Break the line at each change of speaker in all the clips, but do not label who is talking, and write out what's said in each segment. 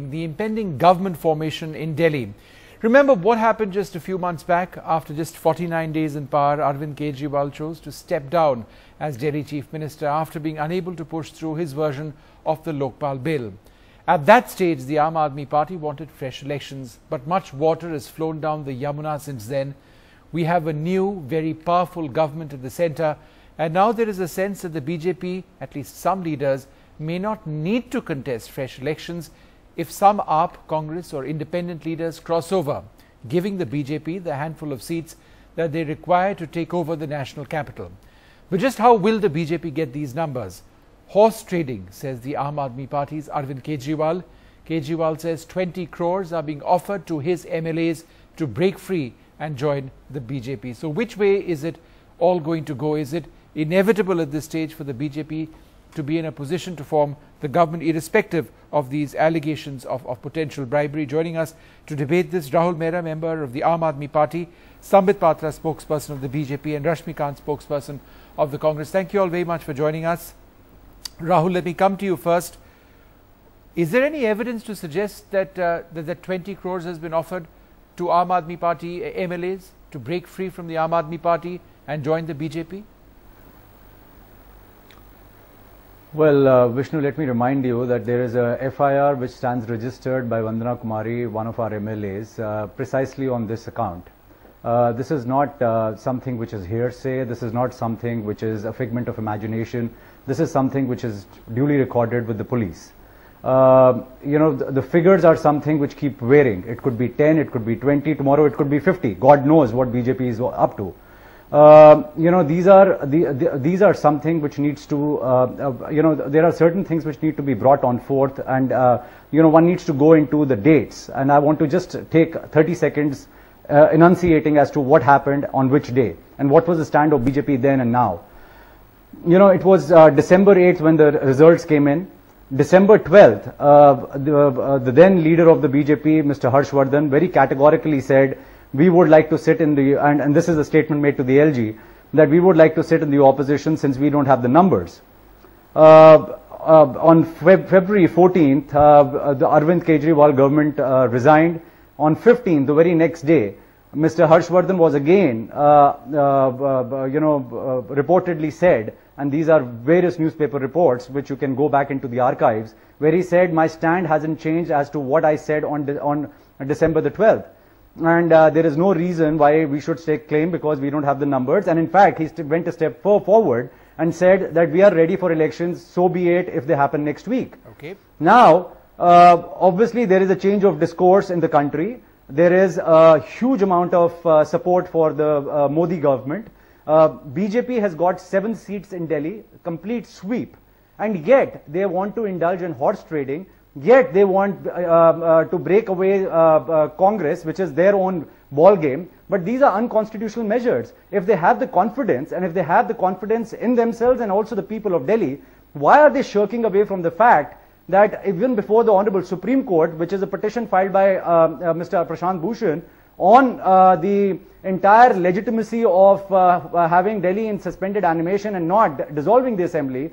The impending government formation in Delhi. Remember what happened just a few months back? After just 49 days in power, Arvind Kejriwal chose to step down as Delhi Chief Minister after being unable to push through his version of the Lokpal bill. At that stage, the Aam Aadmi Party wanted fresh elections, but much water has flown down the Yamuna since then. We have a new, very powerful government at the centre, and now there is a sense that the BJP, at least some leaders, may not need to contest fresh elections if some AAP, Congress or independent leaders cross over, giving the BJP the handful of seats that they require to take over the national capital. But just how will the BJP get these numbers? Horse trading, says the Aam Aadmi Party's Arvind Kejriwal. Kejriwal says 20 crores are being offered to his MLAs to break free and join the BJP. So which way is it all going to go? Is it inevitable at this stage for the BJP to be in a position to form the government irrespective of these allegations of potential bribery? Joining us to debate this, Rahul Mehra, member of the Aam Aadmi Party, Sambit Patra, spokesperson of the BJP, and Rashmikant, spokesperson of the Congress. Thank you all very much for joining us. Rahul, let me come to you first. Is there any evidence to suggest that that 20 crores has been offered to Aam Aadmi Party MLAs to break free from the Aam Aadmi Party and join the BJP?
Well, Vishnu, let me remind you that there is a FIR which stands registered by Vandana Kumari, one of our MLAs, precisely on this account. This is not something which is hearsay. This is not something which is a figment of imagination. This is something which is duly recorded with the police. You know, the figures are something which keep varying. It could be 10, it could be 20, tomorrow it could be 50. God knows what BJP is up to. You know, these are something which needs to, you know, there are certain things which need to be brought on forth, and you know, one needs to go into the dates, and I want to just take 30 seconds enunciating as to what happened on which day and what was the stand of BJP then and now. You know, it was December 8th when the results came in. December 12th, the then leader of the BJP, Mr. Harshvardhan, very categorically said, we would like to sit in the, and this is a statement made to the LG, that we would like to sit in the opposition since we don't have the numbers. On February 14th, the Arvind Kejriwal government resigned. On 15th, the very next day, Mr. Harshvardhan was again, you know, reportedly said, and these are various newspaper reports which you can go back into the archives, where he said, my stand hasn't changed as to what I said on December the 12th. And there is no reason why we should stake claim because we don't have the numbers. And in fact, he went a step forward and said that we are ready for elections, so be it if they happen next week. Okay. Now, obviously, there is a change of discourse in the country. There is a huge amount of support for the Modi government. BJP has got 7 seats in Delhi, complete sweep. And yet, they want to indulge in horse trading. Yet they want to break away Congress, which is their own ball game. But these are unconstitutional measures. If they have the confidence, and if they have the confidence in themselves and also the people of Delhi, why are they shirking away from the fact that even before the Honorable Supreme Court, which is a petition filed by Mr. Prashant Bhushan on the entire legitimacy of having Delhi in suspended animation and not dissolving the assembly,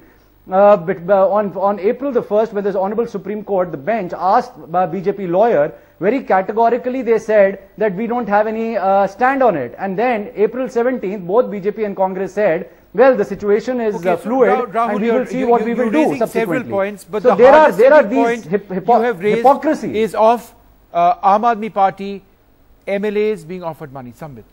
but on April the 1st, when the Honorable Supreme Court, the bench asked by BJP lawyer, very categorically they said that we don't have any stand on it. And then April 17th, both BJP and Congress said, well, the situation is fluid, Rahul, and we will see what we will do subsequently. Several points, but so there are these hypocrisy
is of Aam Aadmi Party MLAs being offered money. Sambit.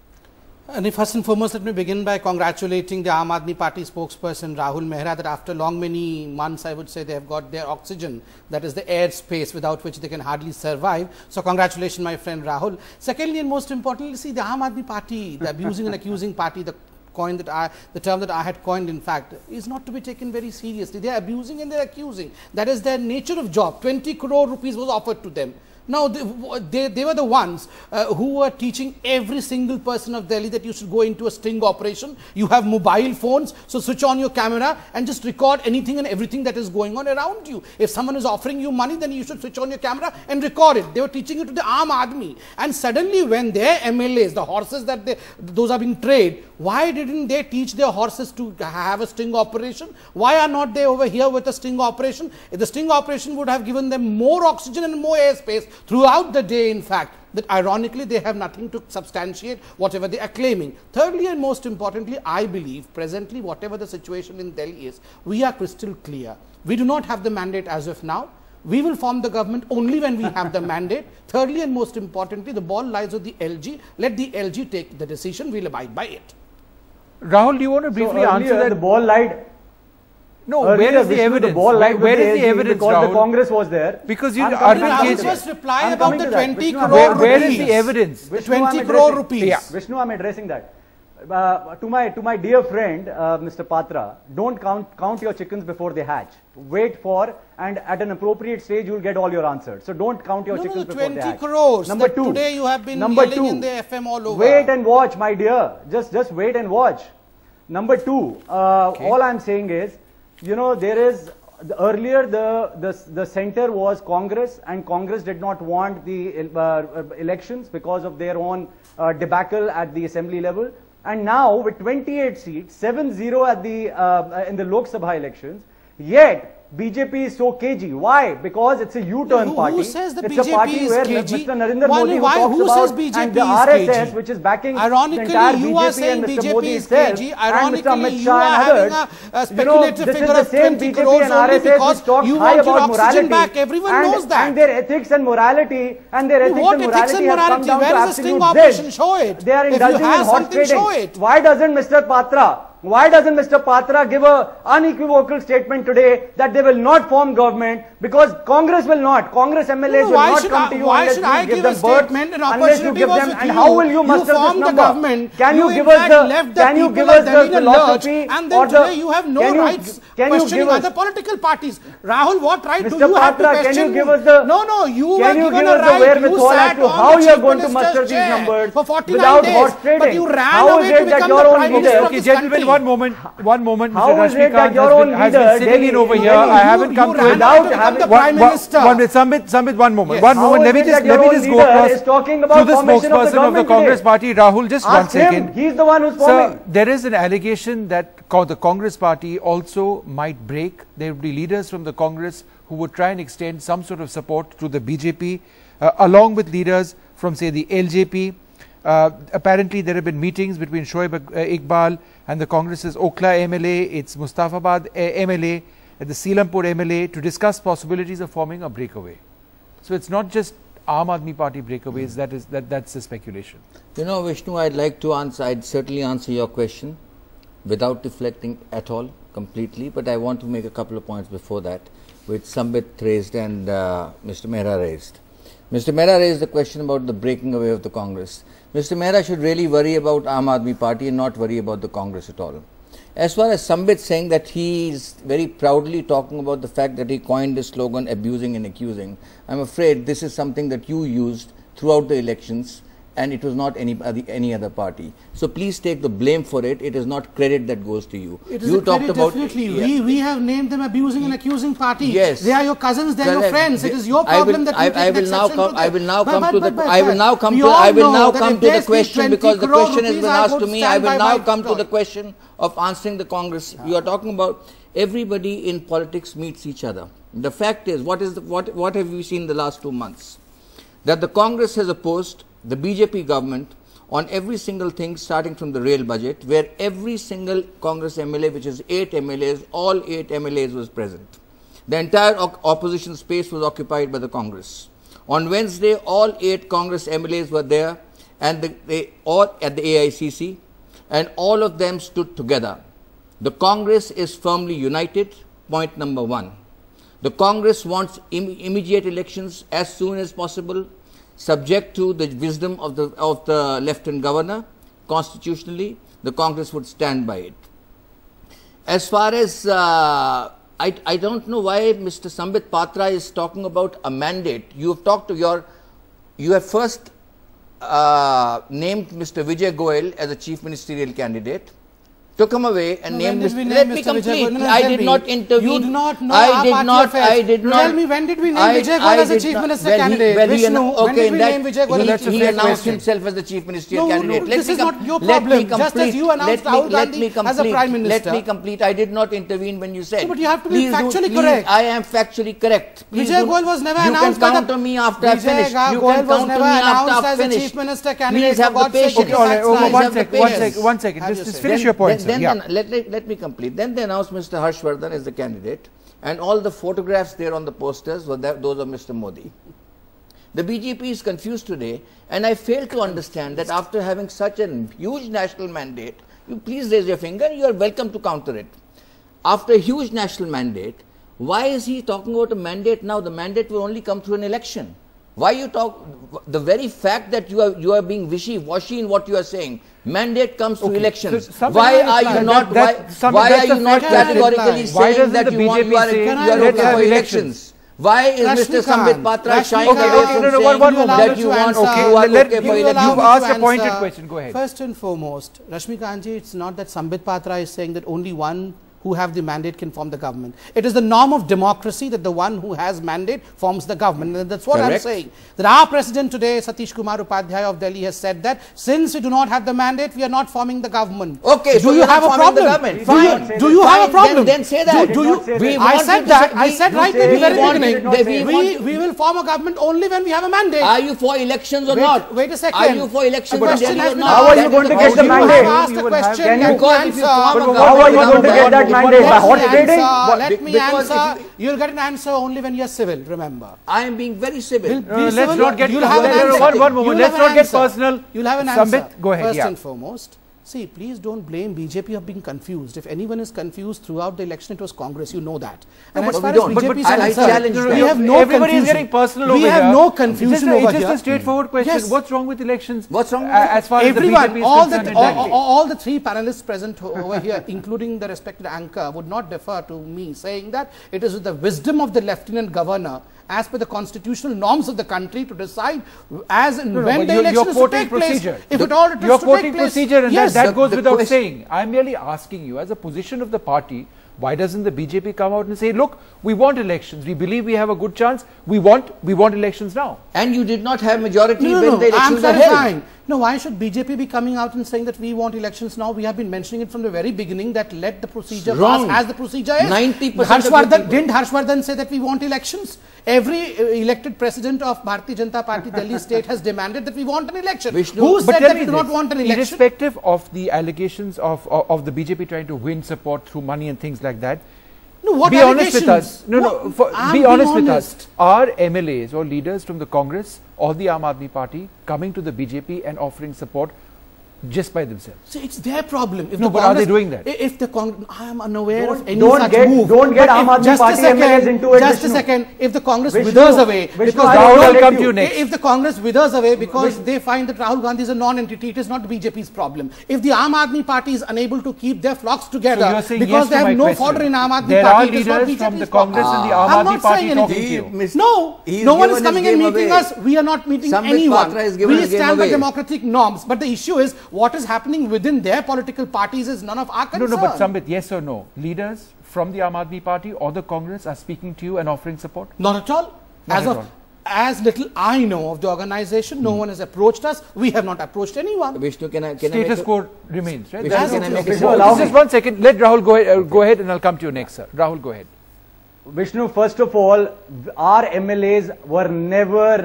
And first and foremost, let me begin by congratulating the Aam Aadmi Party spokesperson Rahul Mehra that after long many months, I would say, they have got their oxygen, that is the air space without which they can hardly survive. So congratulations, my friend Rahul. Secondly, and most importantly, see the Aam Aadmi Party, the abusing and accusing party, the term that I had coined, in fact, is not to be taken very seriously. They are abusing and they are accusing. That is their nature of job. 20 crore rupees was offered to them. No, they were the ones who were teaching every single person of Delhi that you should go into a sting operation. You have mobile phones, so switch on your camera and just record anything and everything that is going on around you. If someone is offering you money, then you should switch on your camera and record it. They were teaching it to the Aam Aadmi. And suddenly when their MLAs, the horses that those are being trained, why didn't they teach their horses to have a sting operation? Why are not they over here with a sting operation? If the sting operation would have given them more oxygen and more airspace throughout the day, in fact, that ironically they have nothing to substantiate whatever they are claiming. Thirdly and most importantly, I believe presently whatever the situation in Delhi is, we are crystal clear. We do not have the mandate as of now. We will form the government only when we have the mandate. Thirdly and most importantly, the ball lies with the LG. Let the LG take the decision. We'll abide by it.
Rahul, do you want to briefly answer that?
The ball lied.
No, where is the evidence? Where is the evidence,
because
Rahul?
The Congress was there.
Because you
just reply about the 20 crore rupees.
Where is the evidence?
The 20 crore rupees.
Yeah.
Vishnu, I'm addressing that. To my dear friend, Mr. Patra, don't count your chickens before they hatch. Wait for, and at an appropriate stage, you'll get all your answers. So don't count your chickens before they hatch.
20 crores.
Number two.
Today you have been yelling in the FM all over.
Wait and watch, my dear. Just wait and watch. Number two, all I'm saying is, you know, there is earlier the center was Congress, and Congress did not want the elections because of their own debacle at the assembly level. And now with 28 seats, 7-0 at the in the Lok Sabha elections, yet BJP is so cagey. Why? Because it's a U-turn party.
Who says the
it's
BJP
a party
is
where
cagey?
Mr. Narendra Modi
Who says
about,
BJP
and the
is
RSS,
cagey?
which is backing
Ironically,
the entire
you are
BJP
saying
and Mr.
BJP
Modi
is
itself,
cagey.
and Mr.
Ironically,
Amit
you
Shah
are
and
having
others.
a speculative
This is
figure
the
of
same
20
BJP
crores
and
only
RSS
because
which talk
you
high
want your
about
oxygen
morality,
back. Everyone knows that.
and their ethics and morality have come down to
Where is the sting
absolute
operation?
zilch.
Show it.
They are
If
indulging
you
in
have
horse
something,
trading.
show it.
Why doesn't Mr. Patra give an unequivocal statement today that they will not form government because Congress will not. Congress MLAs will not come to you unless you give them birth, unless you give them. And how will you muster this number? Can you give us the philosophy
or the? You have no rights questioning other political parties. Rahul, what right do you have to question?
Can you give us the?
No, you
can you give us the wherewithal as to how you are going to muster these numbers without horse trading?
But you ran
how
away
is
to
it that
become
your
the
own
Prime Minister
leader?
of this
Gentlemen,
country.
one moment.
How
Mr.
is it that
Rashmikant
your own
has been
leader,
sitting in over here. I haven't come to it.
Without having the Prime Minister.
One minute, Sambit, one moment.
Yes.
One moment. Let me just go across
is talking
to
about
the spokesperson of the Congress party, Rahul. Just
Ask
1 second.
him. He's the one who's forming.
Sir, there is an allegation that the Congress party also might break. There will be leaders from the Congress who would try and extend some sort of support to the BJP, along with leaders from, say, the LJP. Apparently, there have been meetings between Shoaib Iqbal and the Congress's Okhla MLA, its Mustafabad MLA, and the Seelampur MLA to discuss possibilities of forming a breakaway. So it's not just Aam Aadmi Party breakaways. That's the speculation.
You know, Vishnu, I'd certainly answer your question without reflecting at all, completely. But I want to make a couple of points before that, which Sambit raised and Mr. Mehra raised. Mr. Mehra raised the question about the breaking away of the Congress. Mr. Mehra should really worry about Aam Aadmi Party and not worry about the Congress at all. As far as Sambit saying that he is very proudly talking about the fact that he coined the slogan abusing and accusing, I'm afraid this is something that you used throughout the elections and it was not any other party. So please take the blame for it. It is not credit that goes to you.
It is
you
a credit, definitely. Yeah. We have named them abusing and accusing party.
Yes.
They are your cousins, they are your friends. It is your problem that
I will now come to the question because the question has been asked to me. I will now come to the question of answering the Congress. You are talking about everybody in politics meets each other. The fact is, what have we seen in the last 2 months? That the Congress has opposed the BJP government on every single thing, starting from the rail budget, where every single Congress MLA, which is 8 MLAs, all 8 MLAs was present. The entire opposition space was occupied by the Congress. On Wednesday, all 8 Congress MLAs were there, and they all at the AICC, and all of them stood together. The Congress is firmly united. Point number 1. The Congress wants immediate elections as soon as possible, subject to the wisdom of the Lieutenant Governor. Constitutionally, the Congress would stand by it. As far as I don't know why Mr. Sambit Patra is talking about a mandate. You have first named Mr. Vijay Goyal as a chief ministerial candidate, took him away and named Mr. Let me complete. I did not intervene.
You do not know
I did not.
Tell me, when did we name Vijay Goyal as a chief minister candidate?
He announced himself as the chief ministerial candidate.
This is not your problem. Just as you announced Rahul Gandhi as a prime minister.
Let me complete. I did not intervene when you said.
But you have to be factually correct.
I am factually correct.
Vijay Goyal was never announced.
You can count on me after I finish. You can count on me after I finish.
Please
have the patience.
One second. Just finish your point.
Let me complete. Then they announced Mr. Harshvardhan as the candidate, and all the photographs there on the posters were those of Mr. Modi. The BJP is confused today, and I fail to understand that after having such a huge national mandate, you please raise your finger, you are welcome to counter it. After a huge national mandate, why is he talking about a mandate now? The mandate will only come through an election. Why you talk, the very fact that you are being wishy-washy in what you are saying, mandate comes through elections.
So
why are you not categorically saying that you are okay for elections? Why is Mr. Sambit Patra shying away from saying that you want okay for elections?
You've asked a pointed question. Go ahead.
First and foremost, Rashmikanji, it's not that Sambit Patra is saying that only one who have the mandate can form the government. It is the norm of democracy that the one who has mandate forms the government. And that's what I'm saying. That our president today, Satish Kumar Upadhyay of Delhi, has said that since we do not have the mandate, we are not forming the government.
Okay,
do you have a problem? Do you have a problem?
Then say that.
I said that. I said right in the very beginning. We will form a government only when we have a mandate.
Are you for elections or not?
Wait a second.
Are you for elections or not?
How are you going to get the mandate?
You have asked a question.
How are you going to get that mandate? By hot trading?
Let me answer. You'll get an answer only when you're civil, remember.
I am being very civil.
Let's not get one moment. Let's not get personal.
You'll have an answer.
Sambit, go ahead.
First and foremost, see, please don't blame BJP of being confused. If anyone is confused throughout the election, it was Congress. You know that. And as far as BJP is concerned, we have no
everybody
confusion.
is getting personal over here.
We have no confusion over here.
It's just a straightforward question.
Yes.
What's wrong with elections?
What's wrong with
as far as the BJP is concerned?
All the three panelists present over here, including the respected anchor, would not defer to me saying that it is with the wisdom of the Lieutenant Governor as per the constitutional norms of the country to decide as and when the election is to take place. If it all is to take place.
You're quoting procedure, and
yes,
that goes without saying. I'm merely asking you, as a position of the party, why doesn't the BJP come out and say, look, we want elections, we believe we have a good chance, we want elections now?
And you did not have majority when the elections were held.
No, why should BJP be coming out and saying that we want elections now? We have been mentioning it from the very beginning that let the procedure pass as the procedure is.
90%
didn't Harshvardhan say that we want elections? Every elected president of Bharatiya Janata Party Delhi state has demanded that we want an election. Who said that we do not want an election?
Irrespective of the allegations of the BJP trying to win support through money and things like that,
no, what
be honest with us. Be honest with us. Are MLAs or leaders from the Congress or the Aam Aadmi Party coming to the BJP and offering support just by themselves?
So it's their problem. If
but are they doing that?
If the Congress, I am unaware of any such move.
Don't get Aam Aadmi Party MLAs into it.
Just a second. If the Congress withers away, because
Rahul will come to you next.
If the Congress withers away because they find that Rahul Gandhi is a non-entity, it is not BJP's problem. If the Aam Aadmi Party is unable to keep their flocks together because they have no fodder in Aam Aadmi Party, it is not BJP's problem.
There are leaders from the Congress and the Aam Aadmi Party talking to you.
No one is coming and meeting us. We are not meeting anyone. We stand by democratic norms. But the issue is what is happening within their political parties is none of our concern.
No, but Sambit, yes or no? Leaders from the Aam Aadmi Party or the Congress are speaking to you and offering support?
Not at all. As little I know of the organization, no one has approached us. We have not approached anyone.
Vishnu,
Status quo remains, right?
Just
1 second. Let Rahul go ahead and I'll come to you next, sir. Rahul, go ahead.
Vishnu, first of all, our MLAs were never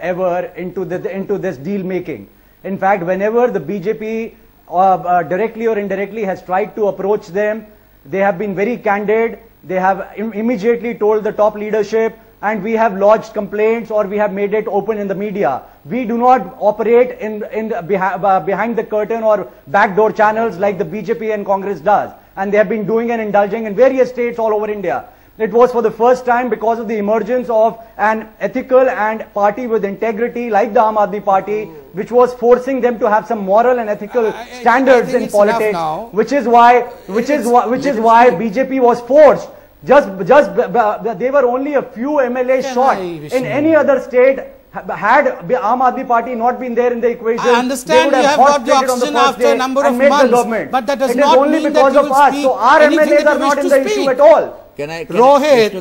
ever into this deal making. In fact, whenever the BJP directly or indirectly has tried to approach them, they have been very candid. They have immediately told the top leadership, and we have lodged complaints or we have made it open in the media. We do not operate behind the curtain or backdoor channels like the BJP and Congress does. And they have been doing and indulging in various states all over India. It was for the first time because of the emergence of an ethical and party with integrity like the Aam Aadmi Party, which was forcing them to have some moral and ethical standards in politics, which is why BJP was forced. They were only a few MLAs short. In any other state, had Aam Aadmi Party not been there in the equation,
I understand you have got the oxygen after a number of months, but that does not mean that you will speak. So
our MLAs are not in the issue at all.
Rohit,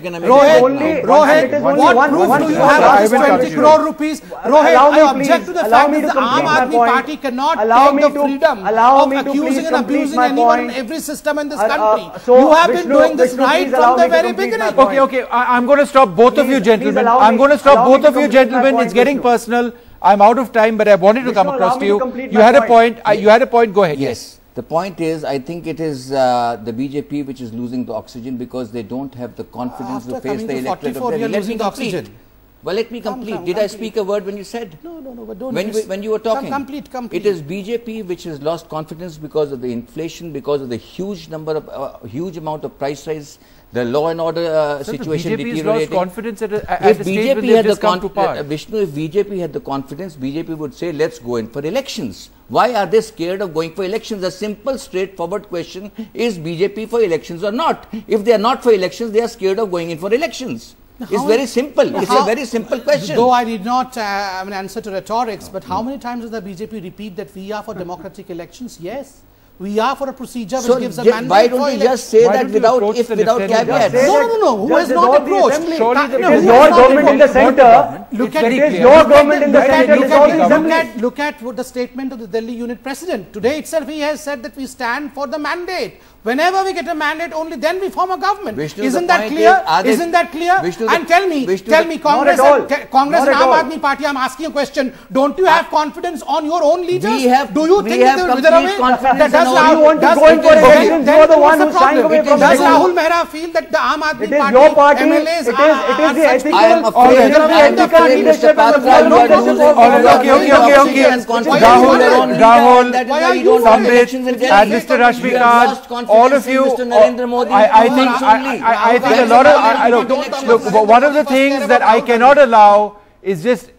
what proof do you have of this 20 crore rupees? Rohit, I object to the fact that the Aam Aadmi Party cannot take the freedom of accusing and abusing anyone in every system in this country. You have been doing this right from the very beginning.
Okay, I'm going to stop both of you gentlemen. I'm going to stop both of you gentlemen. It's getting personal. I'm out of time, but I wanted to come across to you. You had a point. Go ahead.
Yes. The point is, I think it is the BJP which is losing the oxygen because they don't have the confidence to face the electorate of their
losing the oxygen.
Well, let me complete. Did I speak a word when you said?
No, but don't.
When you were talking.
Complete.
It is BJP which has lost confidence because of the inflation, because of the huge amount of price rise, the law and order situation
BJP
deteriorating.
Has lost confidence at a stage when they've just come to power.
Vishnu, if BJP had the confidence, BJP would say, let's go in for elections. Why are they scared of going for elections? A simple, straightforward question, is BJP for elections or not? If they are not for elections, they are scared of going in for elections. It's very simple. It's a very simple question.
Though I did not answer to rhetorics, but how many times does the BJP repeat that we are for democratic elections? Yes. We are for a procedure which gives a mandate.
Why don't you just say that without caveats?
No. Who has not approached?
Surely it is your government in the centre. Look at your government in the centre.
Look at the statement of the Delhi unit president. Today itself he has said that we stand for the mandate. Whenever we get a mandate, only then we form a government.
Vishnu,
Isn't that clear? Isn't that clear?
Vishnu,
and tell me, Congress and Aam Aadmi Party, I'm asking a question. Don't you have confidence on your own leaders? Do you think that
you want to go in for elections? You are the one who's shying away from
Does Rahul Mehra feel that the Aam Aadmi Party MLAs
it is the
ethical leadership and
Rahul, Samrit, and Mr. Rashmikant, all of you, I think a lot of, look, one of the things that I cannot allow is just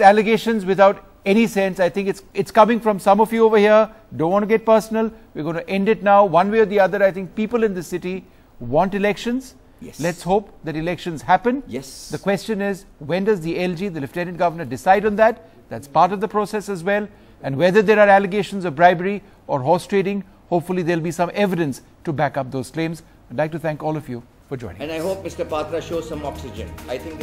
allegations without any sense. I think it's coming from some of you over here. Don't want to get personal. We're going to end it now. One way or the other, I think people in this city want elections.
Yes.
Let's hope that elections happen.
Yes.
The question is, when does the LG, the Lieutenant Governor, decide on that? That's part of the process as well. And whether there are allegations of bribery or horse trading, hopefully there'll be some evidence to back up those claims. I'd like to thank all of you for joining.
And I hope Mr. Patra shows some oxygen. I think